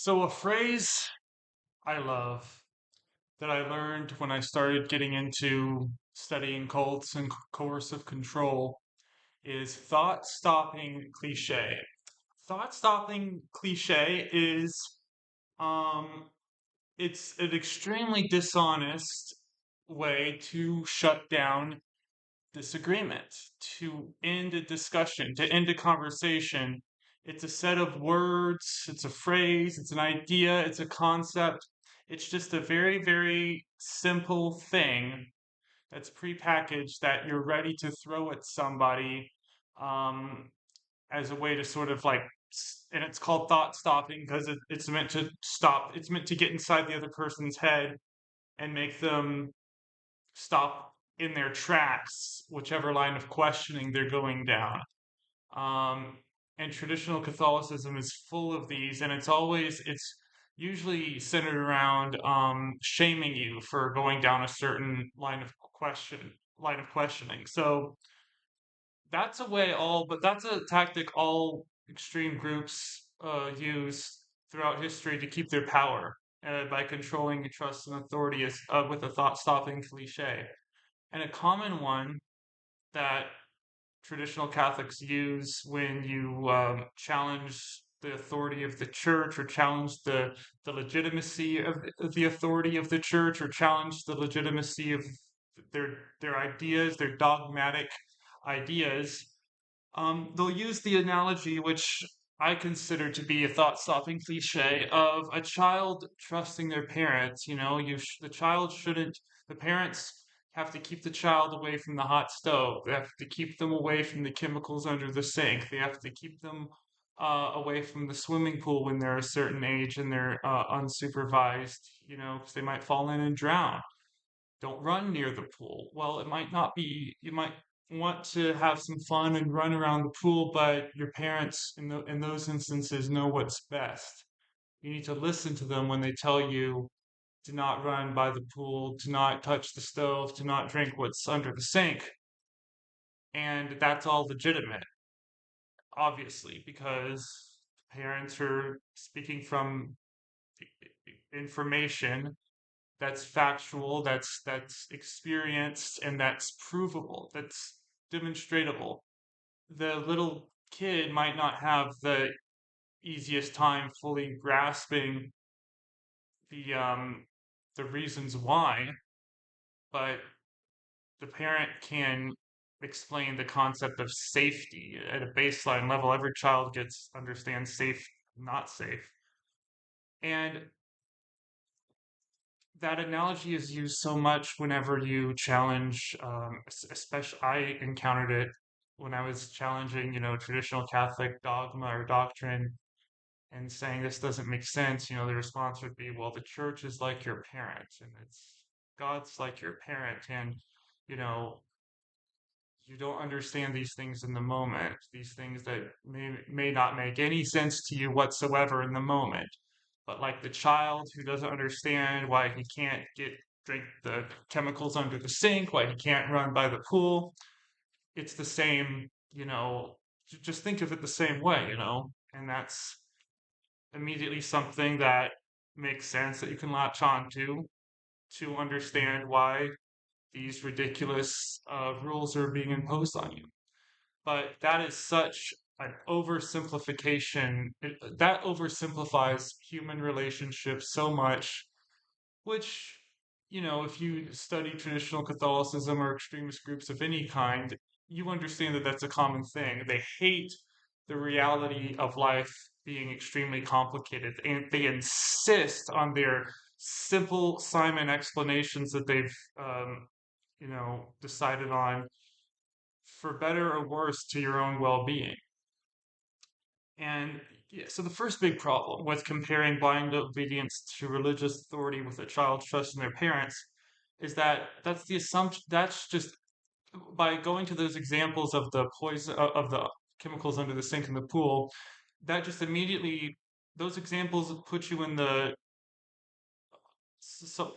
So, a phrase I love that I learned when I started getting into studying cults and coercive control is thought stopping cliche. Thought stopping cliche is um it's an extremely dishonest way to shut down disagreement, to end a discussion, to end a conversation. It's a set of words, it's a phrase, it's an idea, it's a concept. It's just a very, very simple thing that's prepackaged that you're ready to throw at somebody um, as a way to sort of like, and it's called thought stopping because it's meant to stop, it's meant to get inside the other person's head and make them stop in their tracks, whichever line of questioning they're going down. Um, and traditional Catholicism is full of these, and it's usually centered around shaming you for going down a certain line of questioning. So that's a tactic all extreme groups use throughout history to keep their power by controlling trust and authority with a thought-stopping cliche. And a common one that traditional Catholics use when you challenge the authority of the church or challenge the legitimacy of the authority of the church or challenge the legitimacy of their ideas, their dogmatic ideas, they'll use the analogy which I consider to be a thought-stopping cliche of a child trusting their parents. You know, the child shouldn't. The parents have to keep the child away from the hot stove. They have to keep them away from the chemicals under the sink. They have to keep them away from the swimming pool when they're a certain age and they're unsupervised. You know, because they might fall in and drown. Don't run near the pool. Well, it might not be, you might want to have some fun and run around the pool, but your parents in those instances know what's best. You need to listen to them when they tell you to not run by the pool, to not touch the stove, to not drink what's under the sink. And that's all legitimate, obviously, because parents are speaking from information that's factual, that's experienced, and that's provable, that's demonstratable. The little kid might not have the easiest time fully grasping the the reasons why, but the parent can explain the concept of safety at a baseline level. Every child gets understands safe, not safe. And that analogy is used so much whenever you challenge, especially I encountered it when I was challenging, traditional Catholic dogma or doctrine and saying this doesn't make sense. The response would be, well, the church is like your parent and it's God's like your parent. And, you know, you don't understand these things in the moment, these things that may not make any sense to you whatsoever in the moment. But like the child who doesn't understand why he can't drink the chemicals under the sink, why he can't run by the pool, it's the same, just think of it the same way, and that's immediately something that makes sense that you can latch on to understand why these ridiculous rules are being imposed on you. But that is such an oversimplification. That oversimplifies human relationships so much, which, if you study traditional Catholicism or extremist groups of any kind, you understand that that's a common thing. They hate the reality of life being extremely complicated, and they insist on their simple Simon explanations that they've, decided on for better or worse to your own well-being. And yeah, so the first big problem with comparing blind obedience to religious authority with a child's trust in their parents is that that's the assumption. That's just by going to those examples of the poison of the chemicals under the sink in the pool. That just immediately those examples put you in the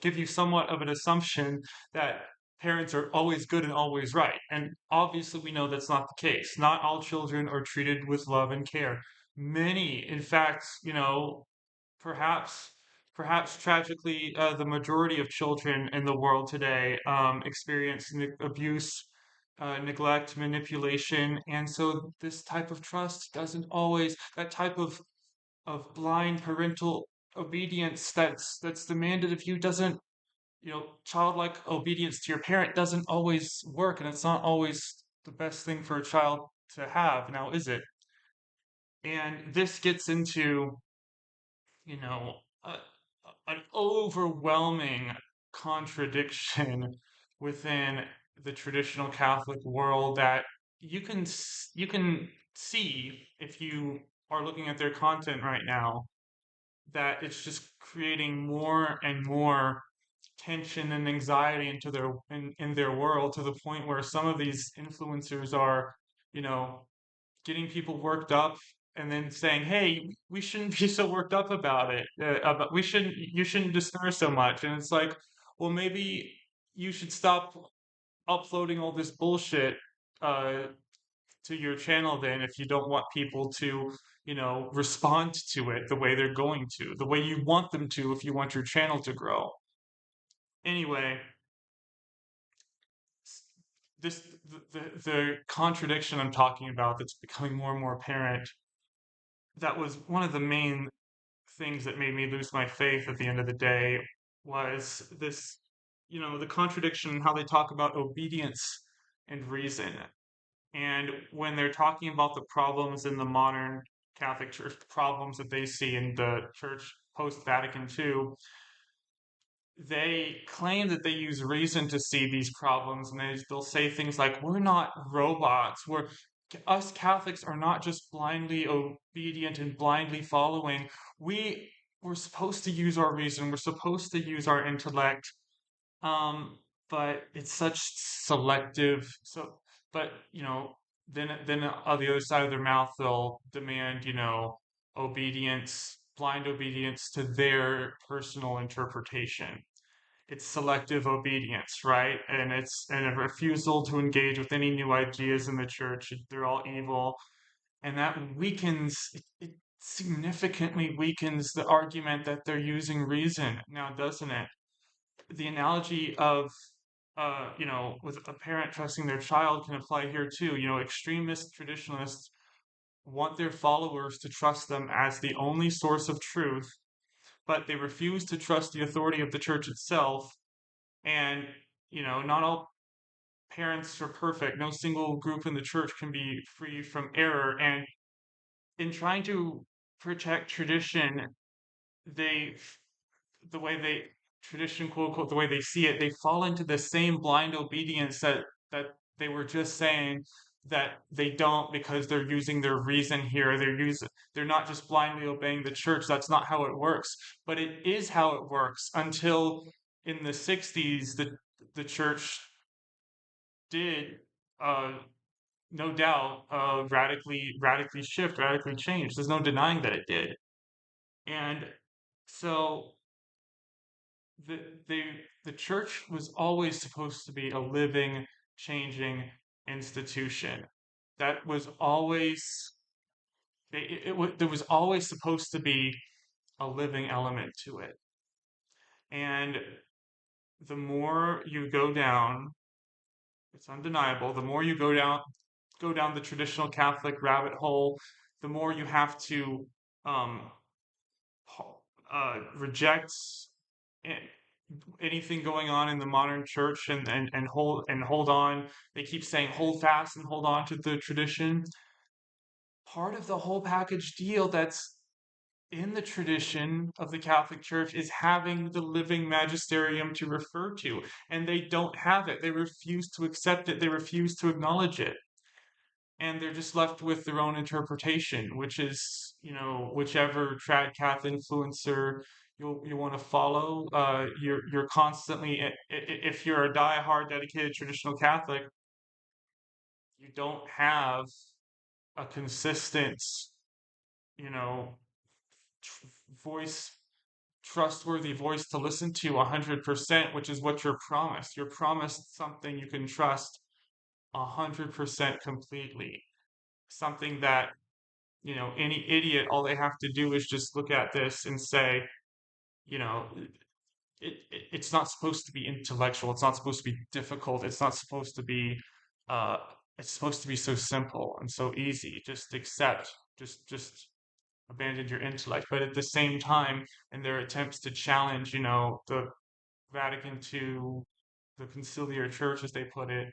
give you somewhat of an assumption that parents are always good and always right. And obviously, we know that's not the case. Not all children are treated with love and care. Many, in fact, perhaps perhaps tragically, the majority of children in the world today experience abuse, neglect, manipulation, and so this type of trust doesn't always, that type of blind parental obedience that's demanded of you doesn't, childlike obedience to your parent doesn't always work, and it's not always the best thing for a child to have, now is it? And this gets into, you know, a, an overwhelming contradiction within the traditional Catholic world that you can see if you are looking at their content right now, that it's just creating more and more tension and anxiety into in their world, to the point where some of these influencers are, you know, getting people worked up and then saying, "Hey, we shouldn't be so worked up about it. About you shouldn't despair so much." And it's like, well, maybe you should stop uploading all this bullshit uh, to your channel then, if you don't want people to, respond to it the way they're going to, the way you want them to, if you want your channel to grow. Anyway, this the contradiction I'm talking about that's becoming more and more apparent, that was one of the main things that made me lose my faith at the end of the day, was this, the contradiction in how they talk about obedience and reason. And when they're talking about the problems in the modern Catholic Church, the problems that they see in the church post Vatican II, they claim that they use reason to see these problems, and they'll say things like, "We're not robots. Us Catholics are not just blindly obedient and blindly following. We're supposed to use our reason. We're supposed to use our intellect. Um, but it's such selective. So, but then on the other side of their mouth, they'll demand, obedience, blind obedience to their personal interpretation. It's selective obedience, right? And it's and a refusal to engage with any new ideas in the church. They're all evil, and that it significantly weakens the argument that they're using reason now, doesn't it? The analogy of with a parent trusting their child can apply here too. Extremist traditionalists want their followers to trust them as the only source of truth, but they refuse to trust the authority of the church itself. And not all parents are perfect. No single group in the church can be free from error. And in trying to protect tradition, they the way they tradition, quote unquote, the way they see it, they fall into the same blind obedience that they were just saying that they don't, because they're using their reason here. They're not just blindly obeying the church. That's not how it works. But it is how it works, until in the 60s the church did, uh, no doubt, radically shift, radically change. There's no denying that it did. And so the they the church was always supposed to be a living, changing institution. That was always there was always supposed to be a living element to it. And the more you go down, it's undeniable, the more you go down the traditional Catholic rabbit hole, the more you have to um, reject anything going on in the modern church, and hold on. They keep saying hold fast and hold on to the tradition. Part of the whole package deal that's in the tradition of the Catholic Church is having the living magisterium to refer to, and they don't have it. They refuse to accept it. They refuse to acknowledge it, and they're just left with their own interpretation, which is, whichever trad cath influencer you want to follow. You're constantly, if you're a die-hard dedicated traditional Catholic, you don't have a consistent, you know tr- voice trustworthy voice to listen to 100%, which is what you're promised. You're promised something you can trust 100% completely, something that any idiot, all they have to do is just look at this and say, you know, it's not supposed to be intellectual. It's not supposed to be difficult. It's not supposed to be, uh, it's supposed to be so simple and so easy. Just accept, just abandon your intellect. But at the same time, in their attempts to challenge, the Vatican II, the conciliar church, as they put it,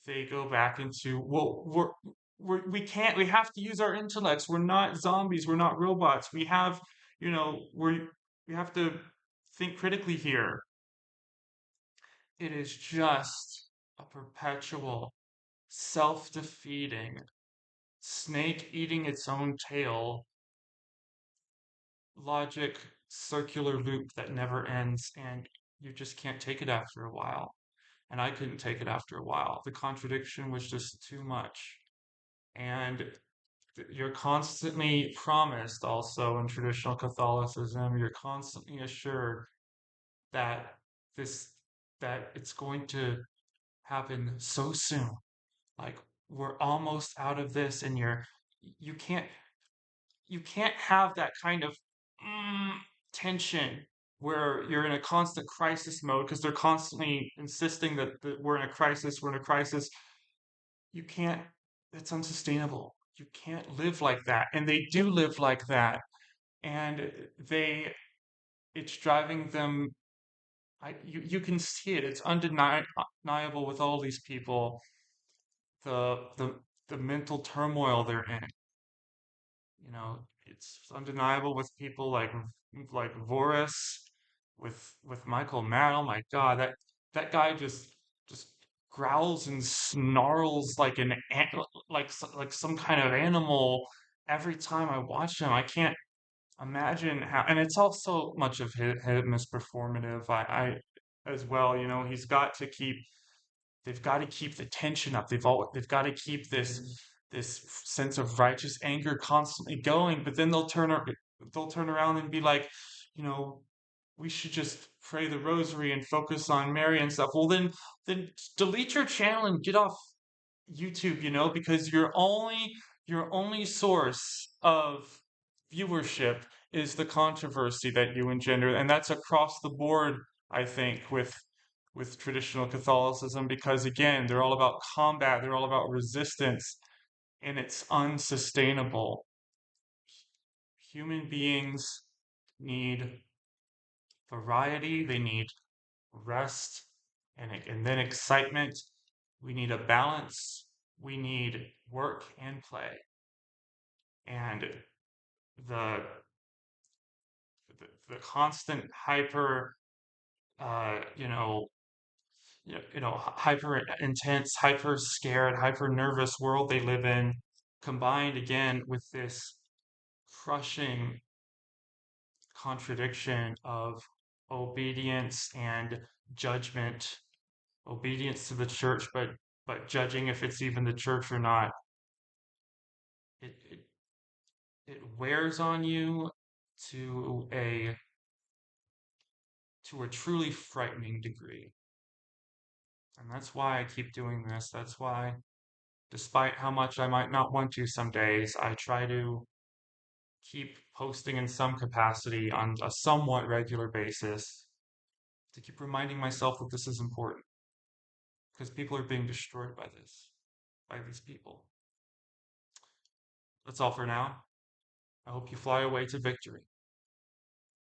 they go back into, well, we have to use our intellects. We're not zombies. We're not robots. We have to think critically here. It is just a perpetual, self-defeating, snake eating its own tail logic circular loop that never ends, and you just can't take it after a while. And I couldn't take it after a while. The contradiction was just too much. And you're constantly promised also in traditional Catholicism, you're constantly assured that this that it's going to happen so soon. Like we're almost out of this, and you can't you can't have that kind of mm, tension where you're in a constant crisis mode because they're constantly insisting that we're in a crisis, we're in a crisis. You can't, it's unsustainable. You can't live like that. And they do live like that. And it's driving them. You can see it. It's undeniable with all these people, the, the, the mental turmoil they're in. It's undeniable with people like Voris, with Michael Mann. Oh my God, that guy just growls and snarls like like some kind of animal every time I watch him. I can't imagine how, and it's also much of him is performative. I as well. They've got to keep the tension up. They've got to keep this sense of righteous anger constantly going. But then they'll turn around and be like, you know, we should just pray the rosary and focus on Mary and stuff. Well, then delete your channel and get off YouTube, because your only source of viewership is the controversy that you engender, and that's across the board, I think, with traditional Catholicism, because again, they're all about combat, they're all about resistance, and it's unsustainable. Human beings need variety, they need rest, and then excitement. We need a balance. We need work and play. And the the constant hyper, uh, you know, hyper intense, hyper scared, hyper nervous world they live in, combined again with this crushing contradiction of obedience and judgment, obedience to the church, but judging if it's even the church or not. It it, it wears on you to a truly frightening degree. And that's why I keep doing this. That's why, despite how much I might not want to some days, I try to keep posting in some capacity on a somewhat regular basis to keep reminding myself that this is important because people are being destroyed by this, by these people. That's all for now. I hope you fly away to victory.